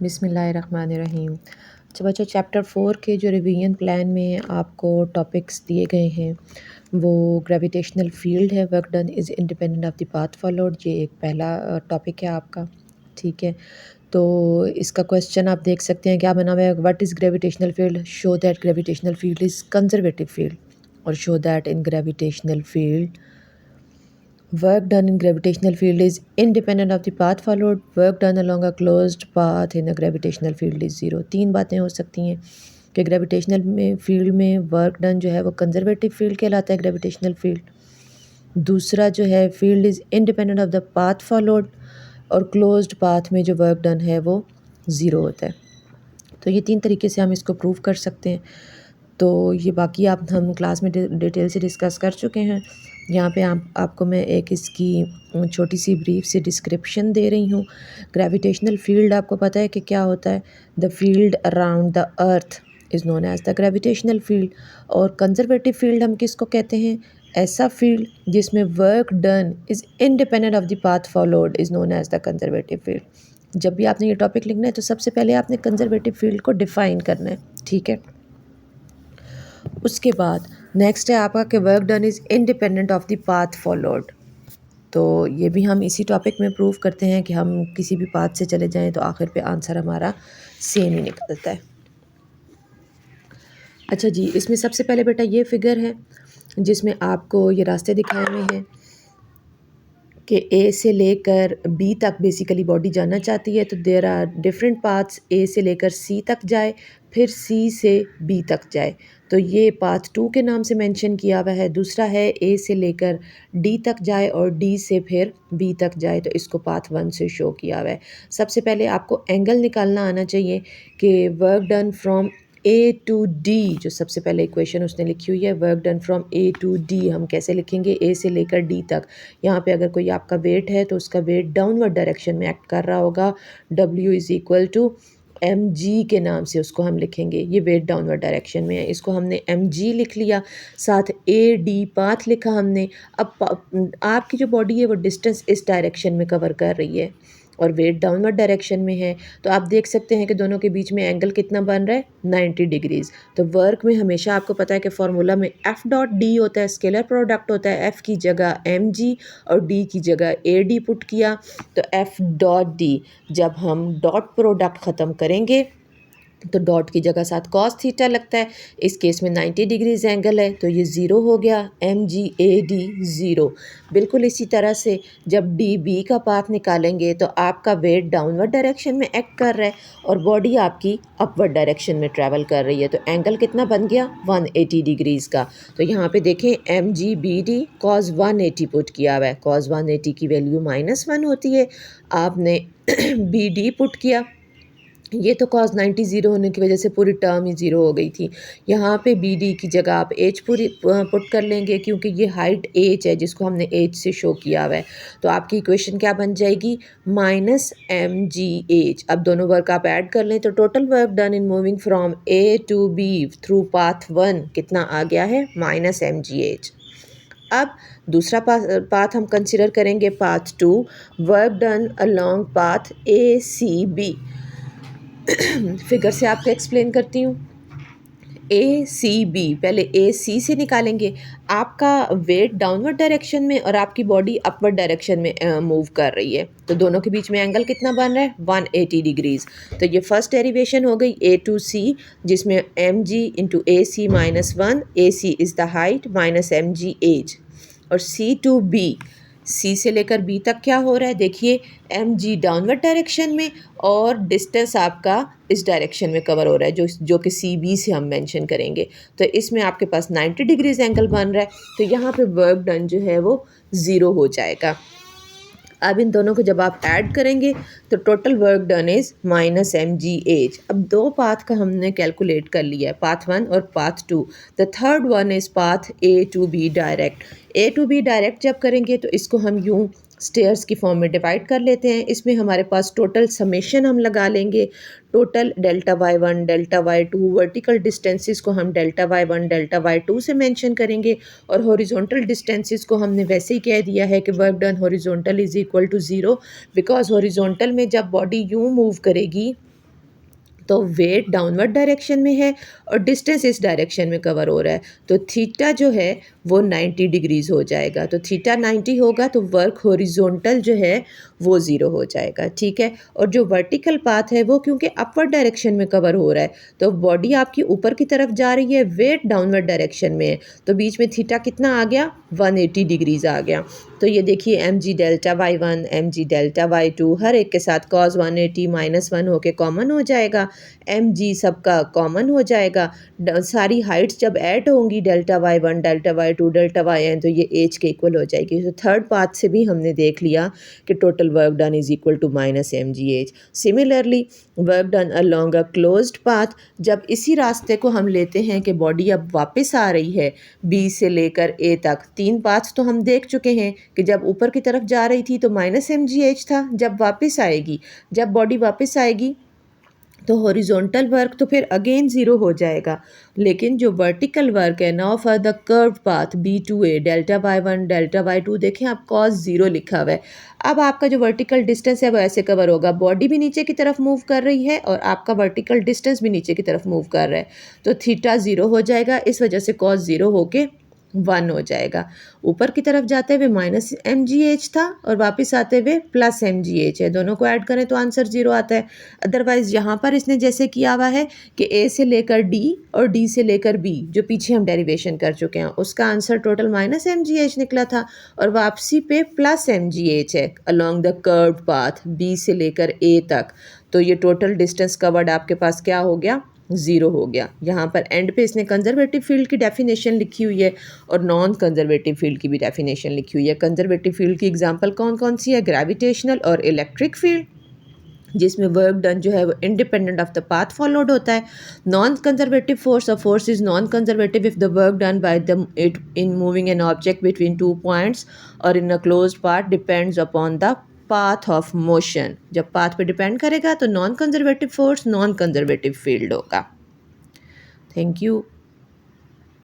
बिस्मिल्लाहिर्रहमानिर्रहीम। अच्छा बच्चों, चैप्टर 4 के जो रिवीजन प्लान में आपको टॉपिक्स दिए गए हैं वो ग्रेविटेशनल फील्ड है। Work done is independent of the path followed, ये एक पहला टॉपिक है आपका। ठीक है, तो इसका क्वेश्चन आप देख सकते हैं क्या बना हुआ है। What is gravitational field? Show that gravitational field is conservative field, और show that in gravitational field work done in gravitational field is independent of the path followed. Work done along a closed path in a gravitational field is zero. तीन बातें हो सकती हैं कि gravitational में field में work done जो है वो कंजर्वेटिव फील्ड कहलाता है, ग्रेविटेशनल फील्ड। दूसरा जो है field is independent of the path followed, और क्लोज्ड पाथ में जो वर्क डन है वो ज़ीरो होता है। तो ये तीन तरीके से हम इसको प्रूव कर सकते हैं। तो ये बाकी आप हम क्लास में डिटेल से डिस्कस कर चुके हैं। यहाँ पे आपको मैं एक इसकी छोटी सी ब्रीफ सी डिस्क्रिप्शन दे रही हूँ। ग्रेविटेशनल फील्ड आपको पता है कि क्या होता है। The field around the earth is known as the gravitational field. और कंजर्वेटिव फील्ड हम किसको कहते हैं? ऐसा फील्ड जिसमें work done is independent of the path followed is known as the conservative field. जब भी आपने ये टॉपिक लिखना है तो सबसे पहले आपने कंजर्वेटिव फील्ड को डिफ़ाइन करना है। ठीक है, उसके बाद नेक्स्ट है आपका कि work done is independent of the path followed. तो ये भी हम इसी टॉपिक में प्रूव करते हैं कि हम किसी भी पाथ से चले जाएं तो आखिर पे आंसर हमारा सेम ही निकलता है। अच्छा जी, इसमें सबसे पहले बेटा ये फिगर है जिसमें आपको ये रास्ते दिखाए हुए हैं कि ए से लेकर बी तक बेसिकली बॉडी जाना चाहती है। तो देयर आर डिफरेंट पाथ्स, ए से लेकर सी तक जाए, फिर सी से बी तक जाए। तो ये पाथ 2 के नाम से मेंशन किया हुआ है। दूसरा है ए से लेकर डी तक जाए और डी से फिर बी तक जाए, तो इसको पाथ 1 से शो किया हुआ है। सबसे पहले आपको एंगल निकालना आना चाहिए कि work done from A to D, जो सबसे पहले इक्वेशन उसने लिखी हुई है, work done from A to D हम कैसे लिखेंगे? ए से लेकर डी तक। यहाँ पे अगर कोई आपका वेट है तो उसका वेट डाउनवर्ड डायरेक्शन में एक्ट कर रहा होगा। W is equal to mg के नाम से उसको हम लिखेंगे। ये वेट डाउनवर्ड डायरेक्शन में है, इसको हमने mg लिख लिया, साथ ए डी पाथ लिखा हमने। अब आपकी जो बॉडी है वो डिस्टेंस इस डायरेक्शन में कवर कर रही है और वेट डाउनवर्ड डायरेक्शन में है। तो आप देख सकते हैं कि दोनों के बीच में एंगल कितना बन रहा है? 90 डिग्रीज़। तो वर्क में हमेशा आपको पता है कि फार्मूला में एफ डॉट डी होता है, स्केलर प्रोडक्ट होता है। एफ़ की जगह एम जी और डी की जगह ए डी पुट किया, तो एफ डॉट डी जब हम डॉट प्रोडक्ट ख़त्म करेंगे तो डॉट की जगह साथ कॉस थीटा लगता है। इस केस में 90 डिग्रीज एंगल है तो ये ज़ीरो हो गया, M G A D zero. बिल्कुल इसी तरह से जब डी बी का पाथ निकालेंगे तो आपका वेट डाउनवर्ड डायरेक्शन में एक्ट कर रहा है और बॉडी आपकी अपवर्ड डायरेक्शन में ट्रैवल कर रही है। तो एंगल कितना बन गया? 180 डिग्रीज़ का। तो यहाँ पे देखें M G B D cos 180 put किया हुआ है। कॉस 180 की वैल्यू -1 होती है। आपने बी डी पुट किया, ये तो कॉस 90 ज़ीरो होने की वजह से पूरी टर्म ही ज़ीरो हो गई थी। यहाँ पे बी डी की जगह आप एच पूरी पुट कर लेंगे क्योंकि ये हाइट एच है जिसको हमने एच से शो किया हुआ है। तो आपकी इक्वेशन क्या बन जाएगी? -mgh। अब दोनों वर्क आप ऐड कर लें तो total work done in moving from A to B through path 1 कितना आ गया है? -mgh। अब दूसरा पाथ हम कंसिडर करेंगे path 2, work done along path A C B. Figure से आपको एक्सप्लेन करती हूँ। ए सी बी, पहले ए सी से निकालेंगे। आपका वेट डाउनवर्ड डायरेक्शन में और आपकी बॉडी अपवर्ड डायरेक्शन में मूव कर रही है, तो दोनों के बीच में एंगल कितना बन रहा है? 180 डिग्रीज़। तो ये फर्स्ट डेरिवेशन हो गई ए टू सी, जिसमें M G into A C -1, A C is the height minus M G H. और सी टू बी, सी से लेकर बी तक क्या हो रहा है? देखिए एम जी डाउनवर्ड डायरेक्शन में और डिस्टेंस आपका इस डायरेक्शन में कवर हो रहा है जो कि सी बी से हम मेंशन करेंगे। तो इसमें आपके पास 90 डिग्रीज एंगल बन रहा है, तो यहाँ पे वर्क डन जो है वो ज़ीरो हो जाएगा। अब इन दोनों को जब आप ऐड करेंगे तो total work done is -mgh। अब दो पाथ का हमने कैलकुलेट कर लिया है, पाथ 1 और path 2। The third one is path A to B direct. A to B direct जब करेंगे तो इसको हम यूँ स्टेयर्स की फॉर्म में डिवाइड कर लेते हैं। इसमें हमारे पास टोटल समेशन हम लगा लेंगे, total delta y1 delta y2, vertical distances को हम डेल्टा y1 डेल्टा y2 से मेंशन करेंगे और हॉरिजॉन्टल डिस्टेंसेस को हमने वैसे ही कह दिया है कि work done horizontal is equal to zero, because horizontal में जब बॉडी यूँ मूव करेगी तो वेट डाउनवर्ड डायरेक्शन में है और डिस्टेंस इस डायरेक्शन में कवर हो रहा है, तो थीटा जो है वो 90 डिग्रीज़ हो जाएगा। तो थीटा 90 होगा तो वर्क हॉरिजॉन्टल जो है वो 0 हो जाएगा, ठीक है। और जो वर्टिकल पाथ है वो क्योंकि अपवर्ड डायरेक्शन में कवर हो रहा है, तो बॉडी आपकी ऊपर की तरफ जा रही है, वेट डाउनवर्ड डायरेक्शन में है, तो बीच में थीटा कितना आ गया, 180 डिग्रीज़ आ गया। तो ये देखिए M G delta y1 M G delta y2 हर एक के साथ cos 180 -1 होके कॉमन हो जाएगा, एम जी सबका कॉमन हो जाएगा। सारी हाइट्स जब ऐड होंगी delta y1 delta y2 delta yn तो ये एज के इक्वल हो जाएगी। तो थर्ड पाथ से भी हमने देख लिया कि total work done is equal to minus M G H. Similarly work done along a closed path, जब इसी रास्ते को हम लेते हैं कि बॉडी अब वापस आ रही है बी से लेकर ए तक, 3 पाथ तो हम देख चुके हैं कि जब ऊपर की तरफ जा रही थी तो माइनस एम जी एच था, जब वापस आएगी, जब बॉडी वापस आएगी तो हॉरिजॉन्टल वर्क तो फिर अगेन 0 हो जाएगा, लेकिन जो वर्टिकल वर्क है now for the curve path B to A delta y1 delta y2 देखें आप cos 0 लिखा हुआ है। अब आपका जो वर्टिकल डिस्टेंस है वो ऐसे कवर होगा, बॉडी भी नीचे की तरफ मूव कर रही है और आपका वर्टिकल डिस्टेंस भी नीचे की तरफ मूव कर रहा है, तो थीटा 0 हो जाएगा, इस वजह से cos 0 होके 1 हो जाएगा। ऊपर की तरफ जाते हुए माइनस एम जी एच था और वापस आते हुए प्लस एम जी एच है, दोनों को ऐड करें तो आंसर 0 आता है। अदरवाइज़ यहाँ पर इसने जैसे किया हुआ है कि ए से लेकर डी और डी से लेकर बी, जो पीछे हम डेरिवेशन कर चुके हैं, उसका answer total minus M G H निकला था और वापसी पे प्लस एम जी एच है along the curved path B से लेकर ए तक। तो ये टोटल डिस्टेंस कवर्ड आपके पास क्या हो गया, 0 हो गया। यहाँ पर एंड पे इसने कंजर्वेटिव फील्ड की डेफिनेशन लिखी हुई है और नॉन कंजर्वेटिव फील्ड की भी डेफिनेशन लिखी हुई है। कंजर्वेटिव फील्ड की एग्जांपल कौन कौन सी है, ग्रेविटेशनल और इलेक्ट्रिक फील्ड, जिसमें वर्क डन जो है वो independent of the path followed होता है। Non conservative force, a force is non conservative if the work done by the it in moving an object between 2 points और in a closed path depends upon the path of motion. जब path पे depend करेगा तो non conservative force non conservative field होगा। Thank you.